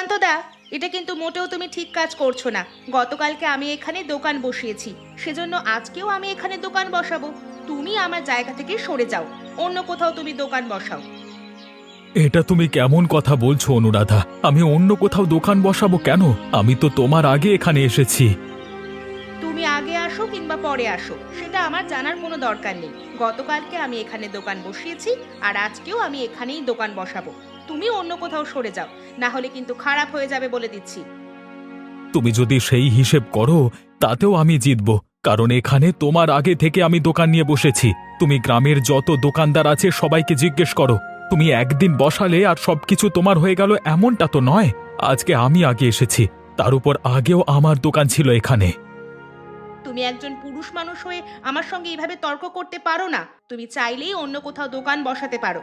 সুকান্তদা, এটা কিন্তু মোটেও তুমি ঠিক কাজ করছো না। গতকালকে আমি এখানে দোকান বসিয়েছি, সেজন্য আজকেও আমি এখানে দোকান বসাবো। তুমি আমার জায়গা থেকে সরে যাও, অন্য কোথাও তুমি দোকান বসাও। এটা তুমি কেমন কথা বলছো অনুরাধা? আমি অন্য কোথাও দোকান বসাবো কেন? আমি তো তোমার আগে এখানে এসেছি। তুমি আগে আসো কিংবা পরে আসো, সেটা আমার জানার কোনো দরকার নেই। গতকালকে আমি এখানে দোকান বসিয়েছি, আর আজকেও আমি এখানেই দোকান বসাবো। তুমি অন্য কোথাও সরে যাও, না হলে কিন্তু খারাপ হয়ে যাবে বলে দিচ্ছি। তুমি যদি সেই হিসেব করো তাতেও আমি জিতব, কারণ এখানে তোমার আগে থেকে আমি দোকান নিয়ে বসেছি। তুমি গ্রামের যত দোকানদার আছে সবাইকে জিজ্ঞেস করো। তুমি একদিন বসালে আর সবকিছু তোমার হয়ে গেল, এমনটা তো নয়। আজকে আমি আগে এসেছি, তার উপর আগেও আমার দোকান ছিল এখানে। তুমি একজন পুরুষ মানুষ হয়ে আমার সঙ্গে এইভাবে তর্ক করতে পারো না। তুমি চাইলেই অন্য কোথাও দোকান বসাতে পারো।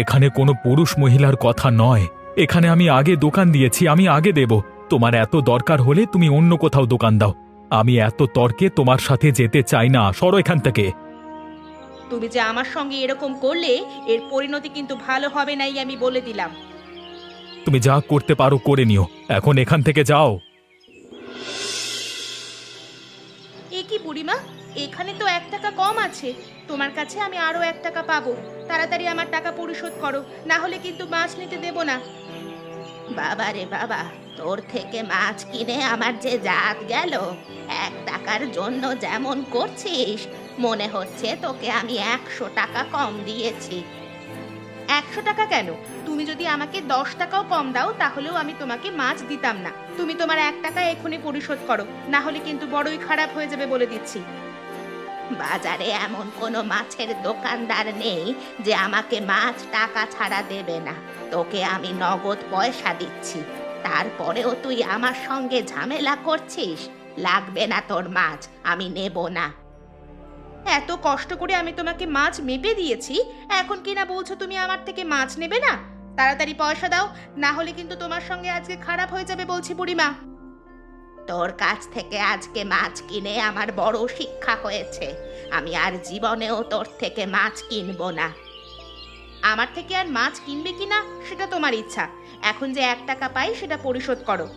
এখানে কোনো পুরুষ মহিলার কথা নয়। এখানে আমি আগে দোকান দিয়েছি, আমি আগে দেব। তোমার এত দরকার হলে তুমি অন্য কোথাও দোকান দাও। আমি এত তর্কে তোমার সাথে যেতে চাই না, সরো এখান থেকে। তুমি যে আমার সঙ্গে এরকম করলে, এর পরিণতি কিন্তু ভালো হবে নাই, আমি বলে দিলাম। তুমি যা করতে পারো করে নিও, এখন এখান থেকে যাও। এ কি বুড়িমা, এখানে তো 1 টাকা কম আছে। তোমার কাছে আমি আরো 1 টাকা পাবো। তাড়াতাড়ি আমার টাকা পরিশোধ করো, না হলে কিন্তু মাছ নিতে দেব না। বাবা রে বাবা, তোর থেকে মাছ কিনে আমার যে জাত গেল। 1 টাকার জন্য যেমন করছিস, মনে হচ্ছে তোকে আমি 100 টাকা কম দিয়েছি। 100 টাকা কেন? তুমি যদি আমাকে 10 টাকাও কম দাও, তাহলেও আমি তোমাকে মাছ দিতাম না। তুমি তোমার 1 টাকা এখনই পরিশোধ করো, না হলে কিন্তু বড়ই খারাপ হয়ে যাবে বলে দিচ্ছি। বাজারে এমন কোনো মাছের দোকানদার নেই যে আমাকে মাছ টাকা ছাড়া দেবে না। তোকে আমি নগদ পয়সা দিচ্ছি, তারপরেও তুই আমার সঙ্গে ঝামেলা করছিস। লাগবে না তোর মাছ, আমি নেব না। এত কষ্ট করে আমি তোমাকে মাছ মেপে দিয়েছি, এখন কিনা বলছো তুমি আমার থেকে মাছ নেবে না? তাড়াতাড়ি পয়সা দাও, না হলে কিন্তু তোমার সঙ্গে আজকে খারাপ হয়ে যাবে বলছি বুড়িমা। তোর কাছ থেকে আজকে মাছ কিনে আমার বড় শিক্ষা হয়েছে। আমি আর জীবনেও তোর থেকে মাছ কিনবো না। আমার থেকে আর মাছ কিনবে কিনা সেটা তোমার ইচ্ছা। এখন যে 1 টাকা পাই সেটা পরিশোধ করো।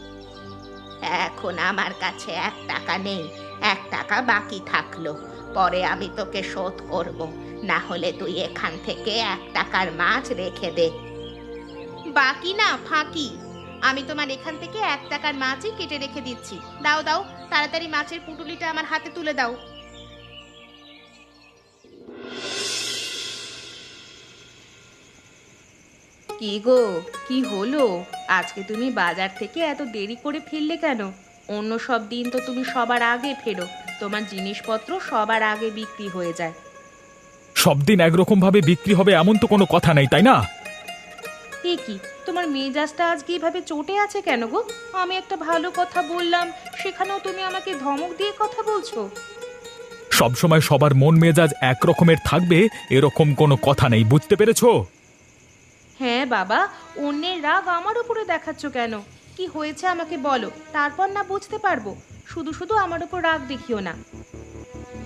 এখন আমার কাছে 1 টাকা নেই, 1 টাকা বাকি থাকলো। পরে আমি তোকে শোধ করব, না হলে তুই এখান থেকে 1 টাকার মাছ রেখে দে। বাকি না, ফাঁকি। আমি তোমার এখান থেকে 1 টাকার মাছই কেটে রেখে দিচ্ছি। দাও দাও, তাড়াতাড়ি মাছের পুটুলিটা আমার হাতে তুলে দাও। কি গো, কি হলো? আজকে তুমি বাজার থেকে এত দেরি করে ফিরলে কেন? অন্য সব দিন তো তুমি সবার আগে ফেরো, তোমার জিনিসপত্র সবার আগে বিক্রি হয়ে যায়। সব দিন একরকম ভাবে বিক্রি হবে এমন তো কোনো কথা নেই, তাই না? এ কি, তোমার মেজাজটা আজকে এইভাবে চটে আছে কেন গো? আমি একটা ভালো কথা বললাম, সেখানেও তুমি আমাকে ধমক দিয়ে কথা বলছো। সব সময় সবার মন মেজাজ এক রকমের থাকবে এরকম কোনো কথা নেই, বুঝতে পেরেছো? হ্যাঁ বাবা, অন্যের রাগ আমার উপরে দেখাচ্ছ কেন? কি হয়েছে আমাকে বলো, তারপর না বুঝতে পারবো। শুধু শুধু আমার উপর রাগ দেখিও না।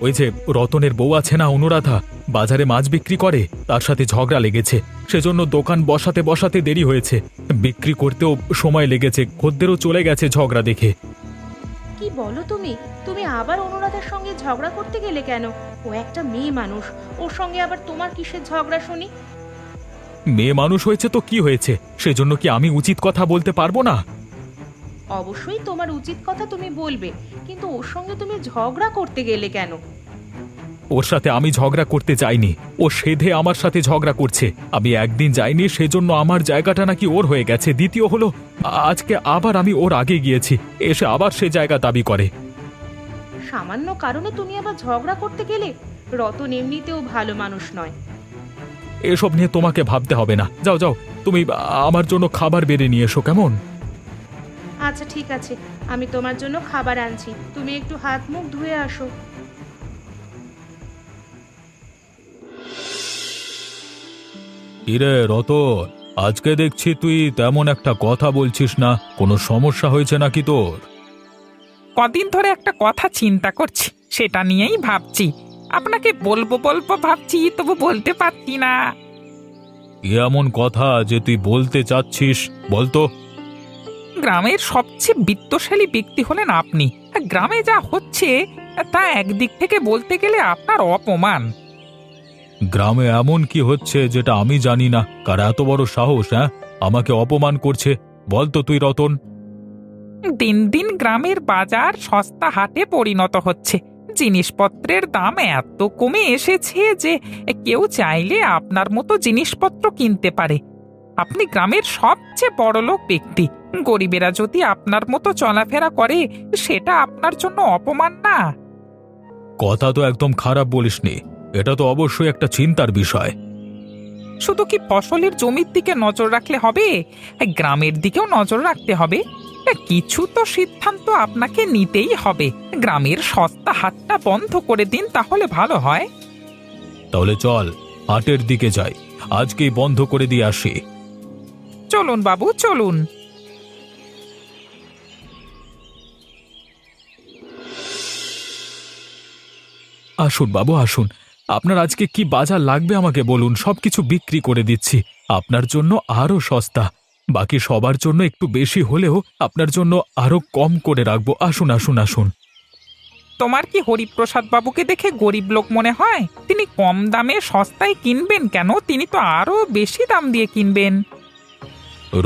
ওই যে রতনের বউ আছে না অনুরাধা, বাজারে মাছ বিক্রি করে, তার সাথে ঝগড়া লেগেছে। সেজন্য দোকান বসাতে বসাতে দেরি হয়েছে, বিক্রি করতেও সময় লেগেছে, খদ্দেরও চলে গেছে ঝগড়া দেখে। কি বলো তুমি? তুমি আবার অনুরাধার সঙ্গে ঝগড়া করতে গেলে কেন? ও একটা মেয়ে মানুষ, ওর সঙ্গে আবার তোমার কিসের ঝগড়া শুনি? মেয়ে মানুষ হয়েছে তো কি হয়েছে, সেজন্য কি আমি উচিত কথা বলতে পারবো না? অবশ্যই তোমার উচিত কথা তুমি বলবে, কিন্তু ওর সঙ্গে তুমি ঝগড়া করতে গেলে কেন? ওর সাথে আমি ঝগড়া করতে যাইনি, ও সেধে আমার সাথে ঝগড়া করছে। আমি একদিন যাইনি সেজন্য আমার জায়গাটা নাকি ওর হয়ে গেছে। দ্বিতীয় হলো, আজকে আবার আমি ওর আগে গিয়েছি, এসে আবার সে জায়গা দাবি করে। সামান্য কারণে তুমি আবার ঝগড়া করতে গেলে? রতন এমনিতেও ভালো মানুষ নয়। এসব নিয়ে তোমাকে ভাবতে হবে না, যাও যাও, তুমি আমার জন্য খাবার বেড়ে নিয়ে এসো, কেমন? আচ্ছা ঠিক আছে, আমি তোমার জন্য খাবার আনছি, তুমি একটু হাত মুখ ধুয়ে আসো। কিরে রতন, আজকে দেখছি তুই তেমন একটা কথা বলছিস না, কোনো সমস্যা হয়েছে নাকি তোর? কদিন ধরে একটা কথা চিন্তা করছি, সেটা নিয়েই ভাবছি। আপনাকে বলবো বলবো ভাবছি, তবু বলতে পারছি না। কি এমন কথা যে তুই বলতে চাচ্ছিস, বলতো? গ্রামের সবচেয়ে বিত্তশালী ব্যক্তি হলেন আপনি। গ্রামে যা হচ্ছে তা একদিক থেকে বলতে গেলে আপনার অপমান। গ্রামে এমন কি হচ্ছে যেটা আমি জানি না? কার এত বড় সাহস, হ্যাঁ, আমাকে অপমান করছে? বল তো তুই, রতন। দিন দিন গ্রামের বাজার সস্তা হাটে পরিণত হচ্ছে। জিনিসপত্রের দাম এত কমে এসেছে যে কেউ চাইলে আপনার মতো জিনিসপত্র কিনতে পারে। আপনি গ্রামের সবচেয়ে বড়লোক ব্যক্তি, গরিবেরা যদি আপনার মতো চলাফেরা করে সেটা আপনার জন্য অপমান না? কথা তো একদম খারাপ বলিসনি, এটা তো অবশ্যই একটা চিন্তার বিষয়। শুধু কি ফসলের জমির দিকে নজর রাখলে হবে? গ্রামের দিকেও নজর রাখতে হবে। কিছু তো সিদ্ধান্ত আপনাকে নিতেই হবে। গ্রামের সস্তা হাটটা বন্ধ করে দিন, তাহলে ভালো হয়। তাহলে চল হাটের দিকে যাই, আজকেই বন্ধ করে দিয়ে আসি। চলুন বাবু, চলুন। আসুন বাবু, আসুন। আপনার আজকে কি বাজার লাগবে আমাকে বলুন, সবকিছু বিক্রি করে দিচ্ছি। আপনার জন্য আরো সস্তা, বাকি সবার জন্য একটু বেশি হলেও আপনার জন্য আরো কম করে রাখবো। আসুন আসুন আসুন। তোমার কি হরিপ্রসাদ বাবুকে দেখে গরিব লোক মনে হয়? তিনি কম দামে সস্তায় কিনবেন কেন? তিনি তো আরো বেশি দাম দিয়ে কিনবেন।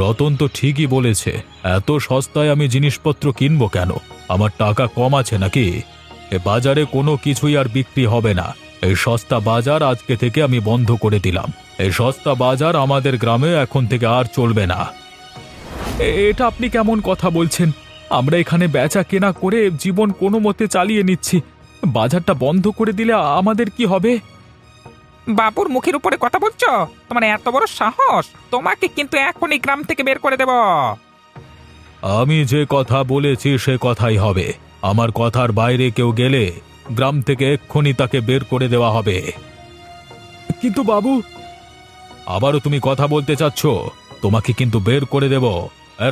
রতন তো ঠিকই বলেছে, এত সস্তায় আমি জিনিসপত্র কিনবো কেন? আমার টাকা কম আছে নাকি? এ বাজারে কোনো কিছুই আর বিক্রি হবে না। এই সস্তা বাজার আজকে থেকে আমি বন্ধ করে দিলাম। এই সস্তা বাজার আমাদের গ্রামে এখন থেকে আর চলবে না। এটা আপনি কেমন কথা বলছেন? আমরা এখানে বেচা কেনা করে জীবন কোনো মতে চালিয়ে নিচ্ছি, বাজারটা বন্ধ করে দিলে আমাদের কি হবে? বাবুর মুখের উপরে কথা বলছো? তোমার এত বড় সাহস! তোমাকে কিন্তু এখনই গ্রাম থেকে বের করে দেব। আমি যে কথা বলেছি সে কথাই হবে। আমার কথার বাইরে কেউ গেলে গ্রাম থেকে এক্ষুনি তাকে বের করে দেওয়া হবে। কিন্তু বাবু, আবারও তুমি কথা বলতে চাচ্ছ? তোমাকে কিন্তু বের করে দেব।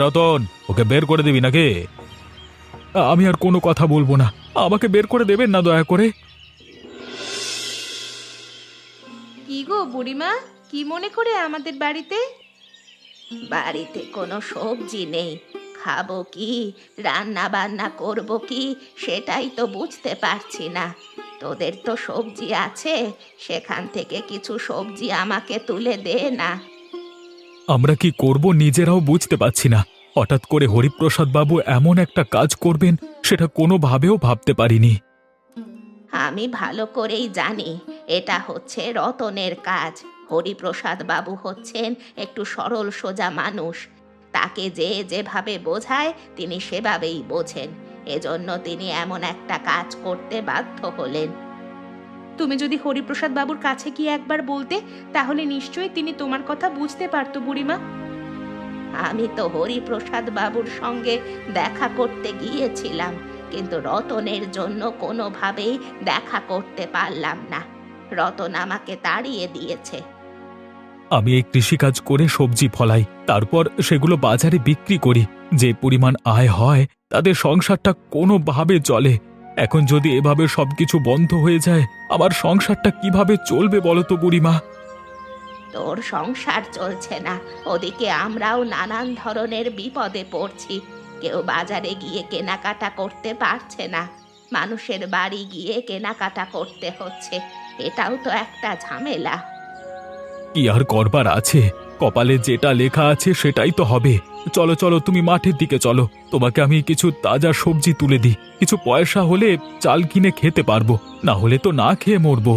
রতন, ওকে বের করে দিবি নাকি? আমি আর কোনো কথা বলবো না, আমাকে বের করে দেবেন না দয়া করে। কি গো বুড়িমা, কি মনে করে আমাদের বাড়িতে? বাড়িতে কোনো সবজি নেই, খাবো কি, রান্না বান্না করবো কি, সেটাই তো বুঝতে পারছি না। তোদের তো সবজি আছে, সেখান থেকে কিছু সবজি আমাকে তুলে দে না। আমরা কি করব নিজেরাও বুঝতে পারছি না। হঠাৎ করে হরিপ্রসাদ বাবু এমন একটা কাজ করবেন সেটা কোনোভাবেও ভাবতে পারিনি। আমি ভালো করেই জানি এটা হচ্ছে রতনের কাজ। হরিপ্রসাদ বাবু হচ্ছেন একটু সরল সোজা মানুষ, তাকে যে যেভাবে বোঝায় তিনি সেভাবেই বোঝেন। এজন্য তিনি এমন একটা কাজ করতে বাধ্য হলেন। তুমি যদি হরিপ্রসাদ বাবুর কাছে গিয়ে একবার বলতে, তাহলে নিশ্চয়ই তিনি তোমার কথা বুঝতে পারতো বুড়িমা। আমি তো হরিপ্রসাদ বাবুর সঙ্গে দেখা করতে গিয়েছিলাম, কিন্তু রতনের জন্য কোনোভাবেই দেখা করতে পারলাম না। রতন আমাকে তাড়িয়ে দিয়েছে। আমি এই কৃষিকাজ করে সবজি ফলাই, তারপর সেগুলো বাজারে বিক্রি করি। যে পরিমাণ আয় হয় তাদের সংসারটা কোনোভাবে চলে। এখন যদি এভাবে সবকিছু বন্ধ হয়ে যায়, আমার সংসারটা কিভাবে চলবে বলো তো বুড়িমা? তোর সংসার চলছে না, ওদিকে আমরাও নানান ধরনের বিপদে পড়ছি। কেউ বাজারে গিয়ে কেনাকাটা করতে পারছে না, মানুষের বাড়ি গিয়ে কেনাকাটা করতে হচ্ছে। এটাও তো একটা ঝামেলা। কি আর করবার আছে? কপালে যেটা লেখা আছে সেটাই তো হবে। চলো চলো, তুমি মাঠের দিকে চলো, তোমাকে আমি কিছু তাজা সবজি তুলে দিই। কিছু পয়সা হলে চাল কিনে খেতে পারবো, না হলে তো না খেয়ে মরবো।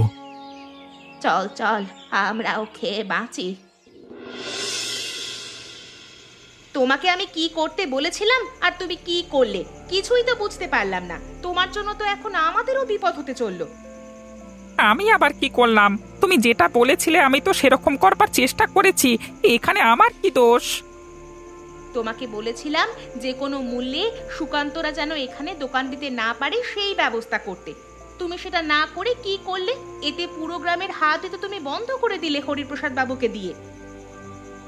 চল চল, আমরাও খেয়ে বাঁচি। তোমাকে আমি কি করতে বলেছিলাম আর তুমি কি করলে, কিছুই তো বুঝতে পারলাম না। তোমার জন্য তো এখন আমাদেরও বিপদ হতে চললো। আমি আবার কি করলাম? তুমি যেটা বলেছিলে আমি তো সেরকম করবার চেষ্টা করেছি, এখানে আমার কি দোষ? তোমাকে বলেছিলাম যে কোনো মূল্যে সুকান্তরা যেন এখানে দোকান দিতে না পারে সেই ব্যবস্থা করতে। তুমি সেটা না করে কি করলে? এতে পুরো গ্রামের হাতই তো তুমি বন্ধ করে দিলে হরিপ্রসাদ বাবুকে দিয়ে।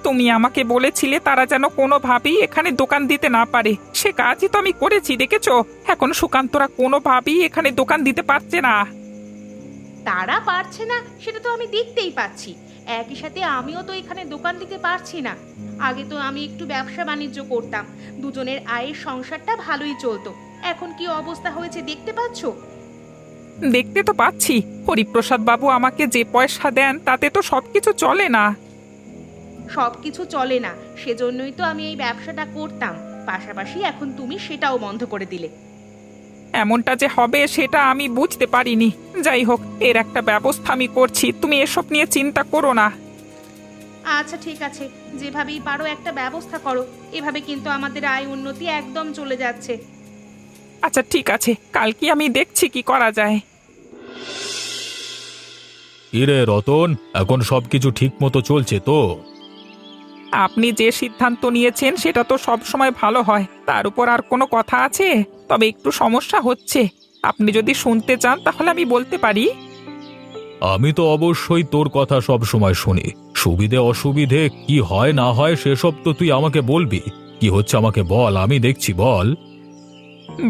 তুমি আমাকে বলেছিলে তারা যেন কোনোভাবেই এখানে দোকান দিতে না পারে, সে কাজই তো আমি করেছি, দেখেছো? এখন সুকান্তরা কোনোভাবেই এখানে দোকান দিতে পারছে না। তারা পারছে না সেটা তো আমি দেখতেই পাচ্ছি, একই সাথে আমিও তো এখানে দোকান দিতে পারছি না। আগে তো আমি একটু ব্যবসা বাণিজ্য করতাম, দুজনের আয়ের সংসারটা ভালোই চলতো। এখন কি অবস্থা হয়েছে দেখতে পাচ্ছ? দেখতে তো পাচ্ছি, হরিপ্রসাদ বাবু আমাকে যে পয়সা দেন তাতে তো সবকিছু চলে না। সবকিছু চলে না, সেজন্যই তো আমি এই ব্যবসাটা করতাম, পাশাপাশি এখন তুমি সেটাও বন্ধ করে দিলে। এমনটা যে হবে সেটা আমি বুঝতে পারিনি। যাই হোক, এর একটা ব্যবস্থা আমি করছি, তুমি এসব নিয়ে চিন্তা করো না। আচ্ছা ঠিক আছে, যেভাবেই পারো একটা ব্যবস্থা করো, এভাবে কিন্তু আমাদের আয় উন্নতি একদম চলে যাচ্ছে। আচ্ছা ঠিক আছে, কালকে আমি দেখছি কি করা যায়। কিরে রতন, এখন সবকিছু ঠিক মতো চলছে তো? আপনি যে সিদ্ধান্ত নিয়েছেন সেটা তো সব সময় ভালো হয়, তার উপর আর কোনো কথা আছে? তবে একটু সমস্যা হচ্ছে, আপনি যদি শুনতে চান তাহলে আমি বলতে পারি। আমি তো অবশ্যই তোর কথা সব সময় শুনি। সুবিধে অসুবিধে কি হয় না হয় সেসব তো তুই আমাকে বলবি। কি হচ্ছে আমাকে বল, আমি দেখছি, বল।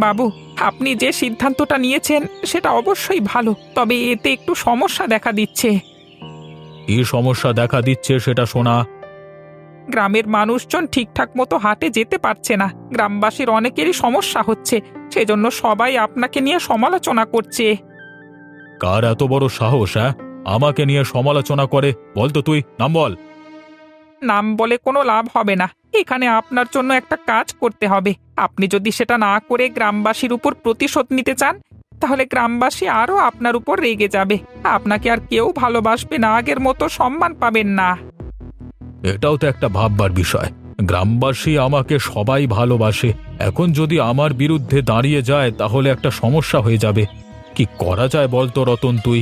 বাবু, আপনি যে সিদ্ধান্তটা নিয়েছেন সেটা অবশ্যই ভালো, তবে এতে একটু সমস্যা দেখা দিচ্ছে। কি সমস্যা দেখা দিচ্ছে সেটা শোনা। গ্রামের মানুষজন ঠিকঠাক মতো হাটে যেতে পারছে না, গ্রামবাসীর অনেকেরই সমস্যা হচ্ছে, সেজন্য সবাই আপনাকে নিয়ে সমালোচনা করছে। কার এত বড় সাহস, হ্যাঁ, আমাকে নিয়ে সমালোচনা করে? বল তো, তুই নাম বল। নাম বলে কোনো লাভ হবে না, এখানে আপনার জন্য একটা কাজ করতে হবে। আপনি যদি সেটা না করে গ্রামবাসীর উপর প্রতিশোধ নিতে চান, তাহলে গ্রামবাসী আরও আপনার উপর রেগে যাবে, আপনাকে আর কেউ ভালোবাসবে না, আগের মতো সম্মান পাবেন না। এটাও তো একটা ভাববার বিষয়। গ্রামবাসী আমাকে সবাই ভালোবাসে, এখন যদি আমার বিরুদ্ধে দাঁড়িয়ে যায় তাহলে একটা সমস্যা হয়ে যাবে। কি করা যায় বল তো রতন তুই?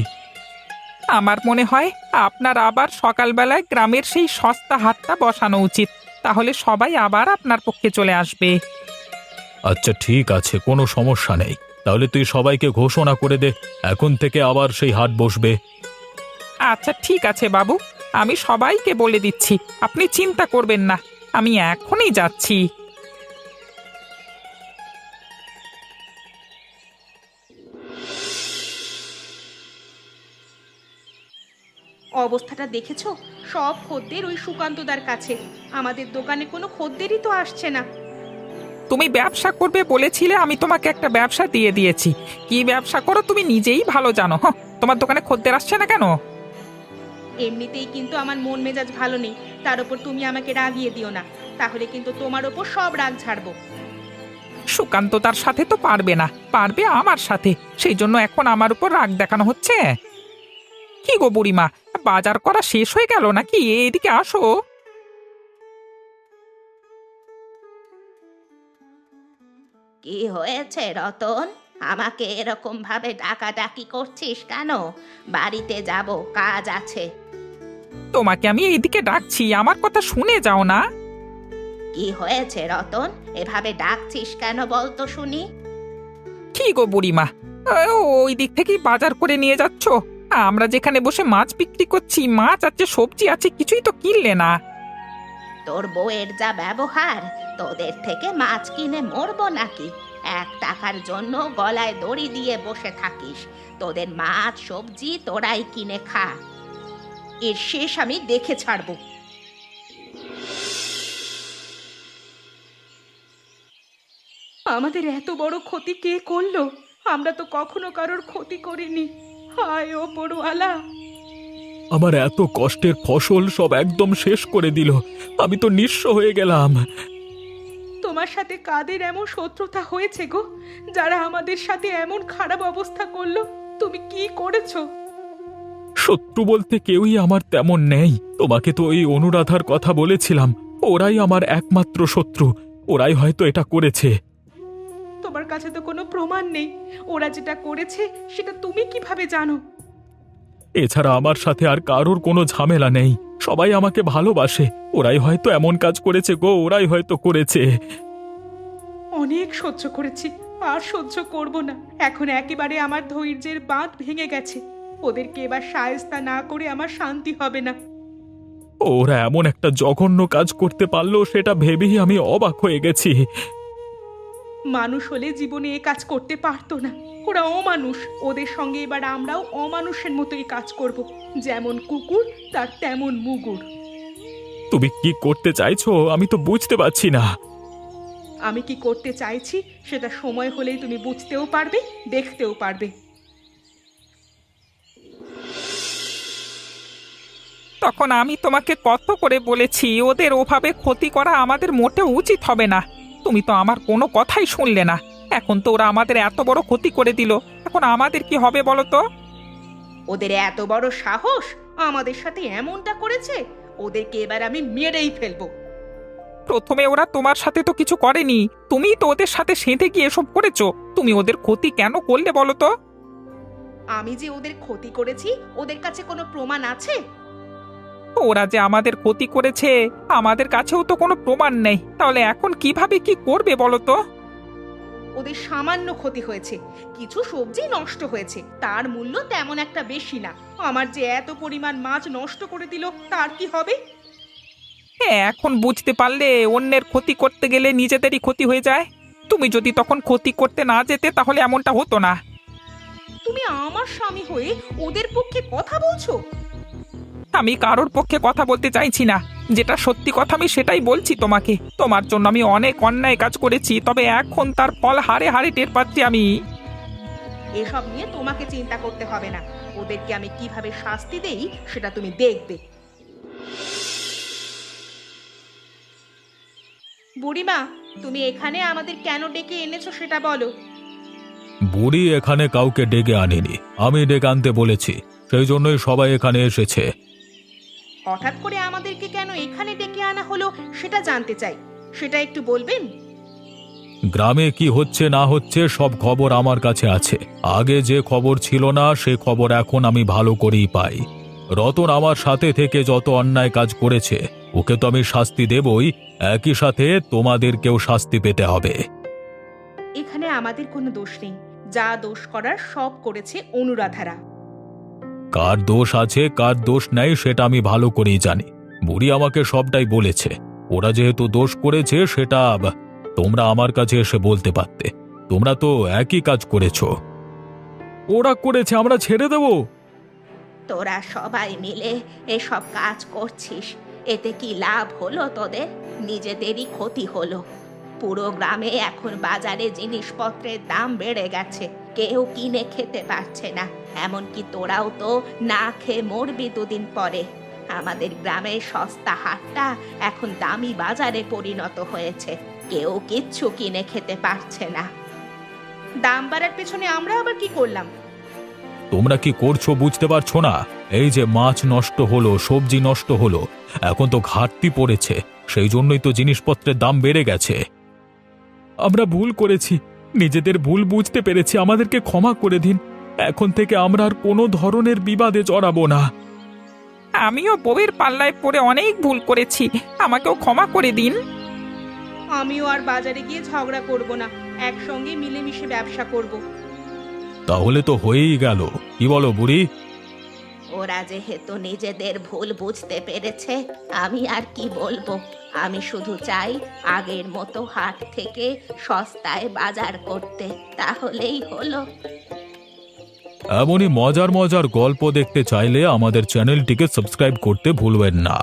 আমার মনে হয় আপনার আবার সকালবেলায় গ্রামের সেই সস্তা হাটটা বসানো উচিত, তাহলে সবাই আবার আপনার পক্ষে চলে আসবে। আচ্ছা ঠিক আছে, কোনো সমস্যা নেই। তাহলে তুই সবাইকে ঘোষণা করে দে, এখন থেকে আবার সেই হাট বসবে। আচ্ছা ঠিক আছে বাবু, আমি সবাইকে বলে দিচ্ছি, আপনি চিন্তা করবেন না, আমি এখনই যাচ্ছি। অবস্থাটা দেখেছো? সব খদ্দের ওই সুকান্তদার কাছে, আমাদের দোকানে কোনো খদ্দেরই তো আসছে না। তুমি ব্যবসা করবে বলেছিলে, আমি তোমাকে একটা ব্যবসা দিয়ে দিয়েছি। কি ব্যবসা করো তুমি নিজেই ভালো জানো। তোমার দোকানে খদ্দের আসছে না কেন? এমনিতেই কিন্তু আমার মন মেজাজ ভালো নেই, তার উপর তুমি আমাকে রাগিয়ে দিও না, তাহলে কিন্তু তোমার ওপর সব রাগ ঝাড়বো। সুকান্ত তার সাথে তো পারবে না, পারবে আমার সাথে, সেই জন্য এখন আমার উপর রাগ দেখানো হচ্ছে। কি গো বুড়িমা, বাজার করা শেষ হয়ে গেল নাকি? এদিকে আসো। কি হয়েছে রতন? আমাকে এরকম ভাবে ডাকাডাকি করছিস কেন? বাড়িতে যাব, কাজ আছে। তোমাকে আমি এইদিকে ডাকছি, আমার কথা শুনে যাও না। কি হয়েছে রতন, এভাবে ডাকছিস কেন বলতো শুনি? কি গো বুড়িমা, ওই দিক থেকেই বাজার করে নিয়ে যাচ্ছ? আমরা যেখানে বসে মাছ বিক্রি করছি, মাছ আছে, সবজি আছে, কিছুই তো কিনলে না। তোর বউয়ের যা ব্যবহার, তোদের থেকে মাছ কিনে মরবো নাকি? 1 টাকার জন্য গলায় দড়ি দিয়ে বসে থাকিস। তোদের মাছ সবজি তোরাই কিনে খা, এর শেষ আমি দেখে ছাড়বো। আমাদের এত বড় ক্ষতি কে করলো? আমরা তো কখনো কারোর ক্ষতি করিনি। হায় ওপরওয়ালা! আমার এত কষ্টের ফসল সব একদম শেষ করে দিল, আমি তো নিঃস্ব হয়ে গেলাম। তোমার সাথে কাদের এমন শত্রুতা হয়েছে গো, যারা আমাদের সাথে এমন খারাপ অবস্থা করলো? তুমি কি করেছো? শত্রু বলতে কেউই আমার তেমন নেই। তোমাকে তো এই অনুরাধার কথা বলেছিলাম, ওরাই আমার একমাত্র শত্রু, ওরাই হয়তো এটা করেছে। তোমার কাছে তো কোনো প্রমাণ নেই, ওরা যেটা করেছে সেটা তুমি কিভাবে জানো? এছাড়া আমার সাথে আর কারোর কোনো ঝামেলা নেই, সবাই আমাকে ভালোবাসে। ওরাই হয়তো এমন কাজ করেছে গো, ওরাই হয়তো করেছে। অনেক সহ্য করেছি, আর সহ্য করব না। এখন একেবারে আমার ধৈর্যের বাঁধ ভেঙে গেছে, ওদেরকে এবার শায়েস্তা না করে আমার শান্তি হবে না। ওরা এমন একটা জঘন্য কাজ করতে পারলো সেটা ভেবেই আমি অবাক হয়ে গেছি। মানুষ হলে জীবনে এ কাজ করতে পারতো না, ওরা অমানুষ। ওদের সঙ্গে এবার আমরাও অমানুষের মতোই কাজ করব। যেমন কুকুর তার তেমন মুগুর। তুমি কি করতে চাইছো আমি তো বুঝতে পারছি না। আমি কি করতে চাইছি সেটা সময় হলেই তুমি বুঝতেও পারবে, দেখতেও পারবে। তখন আমি তোমাকে কত করে বলেছি ওদের ওভাবে ক্ষতি করা আমাদের মোটেও উচিত হবে না। তুমি তো আমার কোনো কথাই শুনলে না। এখন তো ওরা আমাদের এত বড় ক্ষতি করে দিল, এখন আমাদের কি হবে বলো তো? ওদের এত বড় সাহস আমাদের সাথে এমনটা করেছে, ওদেরকে এবার আমি মেরেই ফেলবো। প্রথমে ওরা তোমার সাথে তো কিছু করেনি, তুমিই তো ওদের সাথে সেঁধে গিয়ে এসব করেছো। তুমি ওদের ক্ষতি কেন করলে বলো তো? আমি যে ওদের ক্ষতি করেছি ওদের কাছে কোনো প্রমাণ আছে? ওরা যে আমাদের ক্ষতি করেছে আমাদের কাছেও তো কোনো প্রমাণ নেই, তাহলে এখন কিভাবে কি করবে বলো তো? ওদের সামান্য ক্ষতি হয়েছে, কিছু সবজি নষ্ট হয়েছে, তার মূল্য তেমন একটা বেশি না। আমার যে এত পরিমাণ মাছ নষ্ট করে দিল তার কি হবে? হ্যাঁ, এখন বুঝতে পারলে অন্যের ক্ষতি করতে গেলে নিজেদেরই ক্ষতি হয়ে যায়। তুমি যদি তখন ক্ষতি করতে না যেতে তাহলে এমনটা হতো না। তুমি আমার স্বামী হয়ে ওদের পক্ষে কথা বলছো? আমি কারোর পক্ষে কথা বলতে চাইছি না, যেটা সত্যি কথা আমি সেটাই বলছি তোমাকে। তোমার জন্য আমি অনেক অন্যায় কাজ করেছি, তবে এখন তার ফল হাড়ে হাড়ে টের পাচ্ছি আমি। এসব নিয়ে তোমাকে চিন্তা করতে হবে না, ওদেরকে আমি কিভাবে শাস্তি দেই সেটা তুমি দেখবে। বুড়িমা, তুমি এখানে আমাদের কেন ডেকে এনেছো সেটা বলো। বুড়ি এখানে কাউকে ডেকে আনেনি, আমি ডেকে আনতে বলেছি, সেই জন্যই সবাই এখানে এসেছে। হঠাৎ করে আমাদেরকে কেন এখানে ডেকে আনা হলো সেটা জানতে চাই, সেটা একটু বলবেন? গ্রামে কি হচ্ছে না হচ্ছে সব খবর আমার কাছে আছে। আগে যে খবর ছিল না সে খবর এখন আমি ভালো করেই পাই। রতন আমার সাথে থেকে যত অন্যায় কাজ করেছে ওকে তো আমি শাস্তি দেবই, একই সাথে তোমাদেরকেও শাস্তি পেতে হবে। এখানে আমাদের কোনো দোষ নেই, যা দোষ করার সব করেছে অনুরাধারা। কার দোষ আছে কার দোষ নেই সেটা আমি ভালো করেই জানি। বুড়ি আমাকে সবটাই বলেছে। ওরা যেহেতু দোষ করেছে সেটা তোমরা আমার কাছে এসে বলতে পারতে, তোমরা তো একই কাজ করেছো। ওরা করেছে আমরা ছেড়ে দেব? তোরা সবাই মিলে এসব কাজ করছিস, এতে কি লাভ হলো তোদের? নিজেদেরই ক্ষতি হলো। পুরো গ্রামে এখন বাজারে জিনিসপত্রের দাম বেড়ে গেছে, কেউ কিনে খেতে পারছে না। এমনকি তোরাও তো না খেয়ে মরবি দুদিন পরে। আমাদের গ্রামের সস্তা হাটটা এখন দামি বাজারে পরিণত হয়েছে, কেউ কিচ্ছু কিনে খেতে পারছে না। দাম বাড়ার পেছনে আমরা আবার কি করলাম? তোমরা কি করছো বুঝতে পারছো না? এই যে মাছ নষ্ট হলো, সবজি নষ্ট হলো, এখন তো ঘাটতি পড়েছে, সেই জন্যই তো জিনিসপত্রের দাম বেড়ে গেছে। আমরা ভুল করেছি, নিজেদের ভুল বুঝতে পেরেছি, আমাদেরকে ক্ষমা করে দিন। এখন থেকে আমরা আর কোনো ধরনের বিবাদে জড়াবো না। আমিও বউয়ের পাল্লায় পড়ে অনেক ভুল করেছি, আমাকেও ক্ষমা করে দিন। আমিও আর বাজারে গিয়ে ঝগড়া করব না, একসঙ্গে মিলেমিশে ব্যবসা করব। তাহলে তো হয়েই গেল, কি বলো বুড়ি? ওরা যেহেতু নিজেদের ভুল বুঝতে পেরেছে, আমি আর কি বলবো। আমি শুধু চাই আগের মতো হাট থেকে সস্তায় বাজার করতে, তাহলেই হলো। এমনই মজার মজার গল্প দেখতে চাইলে আমাদের চ্যানেলটিকে সাবস্ক্রাইব করতে ভুলবেন না।